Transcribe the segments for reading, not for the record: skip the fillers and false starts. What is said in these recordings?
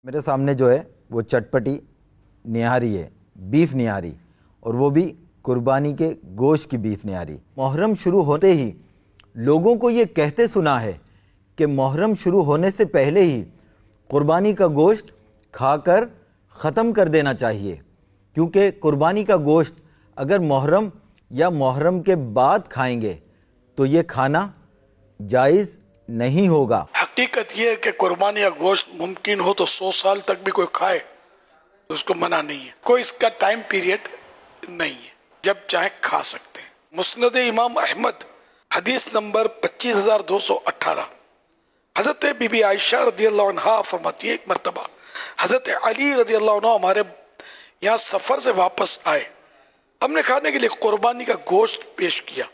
میرے سامنے جو ہے وہ چٹپٹی نہاری ہے، بیف نہاری، اور وہ بھی قربانی کے گوشت کی بیف نہاری۔ محرم شروع ہوتے ہی لوگوں کو یہ کہتے سنا ہے کہ محرم شروع ہونے سے پہلے ہی قربانی کا گوشت کھا کر ختم کر دینا چاہیے، کیونکہ قربانی کا گوشت اگر محرم یا محرم کے بعد کھائیں گے تو یہ کھانا جائز نہیں ہوگا۔ حقیقت یہ ہے کہ قربانی کا گوشت ممکن ہو تو 100 سال تک بھی کوئی کھائے تو اس کو منع نہیں ہے، کوئی اس کا ٹائم پیریڈ نہیں ہے، جب چاہے کھا سکتے ہیں۔ مسند امام احمد حدیث نمبر 25218، حضرت بی بی عائشہ رضی اللہ عنہ فرماتی ہے ایک مرتبہ حضرت علی رضی اللہ عنہ ہمارے یہاں سفر سے واپس آئے، ہم نے کھانے کے لیے قربانی کا گوشت پیش کیا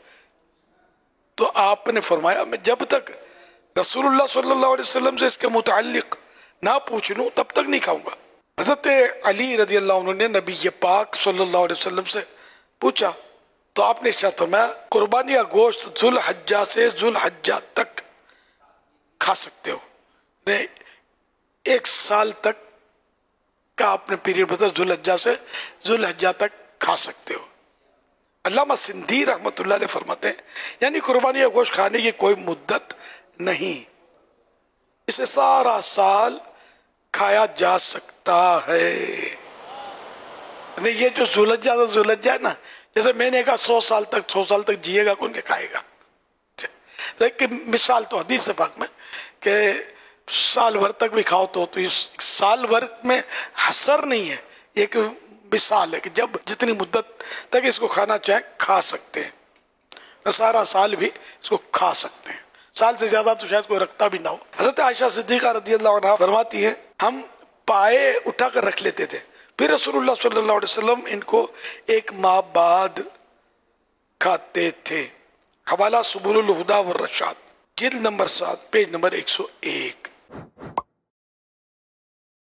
تو آپ نے فرمایا میں جب تک رسول اللہ صلی اللہ علیہ وسلم سے اس کے متعلق نہ پوچھ لوں تب تک نہیں کھاؤں گا۔ حضرت علی رضی اللہ عنہ نے نبی پاک صلی اللہ علیہ وسلم سے پوچھا تو آپ نے ارشاد فرمایا قربانی کا گوشت ذوالحجہ سے ذوالحجہ تک کھا سکتے ہو، ایک سال تک کا آپ نے پیریڈ بتا، ذوالحجہ سے ذوالحجہ تک کھا سکتے ہو۔ علامہ سندھی رحمۃ اللہ علیہ فرماتے ہیں یعنی قربانی کا گوشت کھانے کی کوئی مدت نہیں، اسے سارا سال کھایا جا سکتا ہے۔ یہ جو ذوالحجہ ہے نا، جیسے میں نے کہا 100 سال تک جیے گا کون کے کھائے گا، ایک مثال تو حدیث پاک میں کہ سال بھر تک بھی کھاؤ تو اس سال بھر میں حصر نہیں ہے، یہ ایک مثال ہے کہ جب جتنی مدت تک اس کو کھانا چاہیں کھا سکتے ہیں، سارا سال بھی اس کو کھا سکتے ہیں، سال سے زیادہ تو شاید کوئی رکھتا بھی نہ ہو۔ حضرت عائشہ صدیقہ رضی اللہ عنہ فرماتی ہیں ہم پائے اٹھا کر رکھ لیتے تھے، پھر رسول اللہ صلی اللہ علیہ وسلم ان کو 1 ماہ بعد کھاتے تھے۔ حوالہ سبل الہدی والرشاد، جلد نمبر 7، پیج نمبر 101۔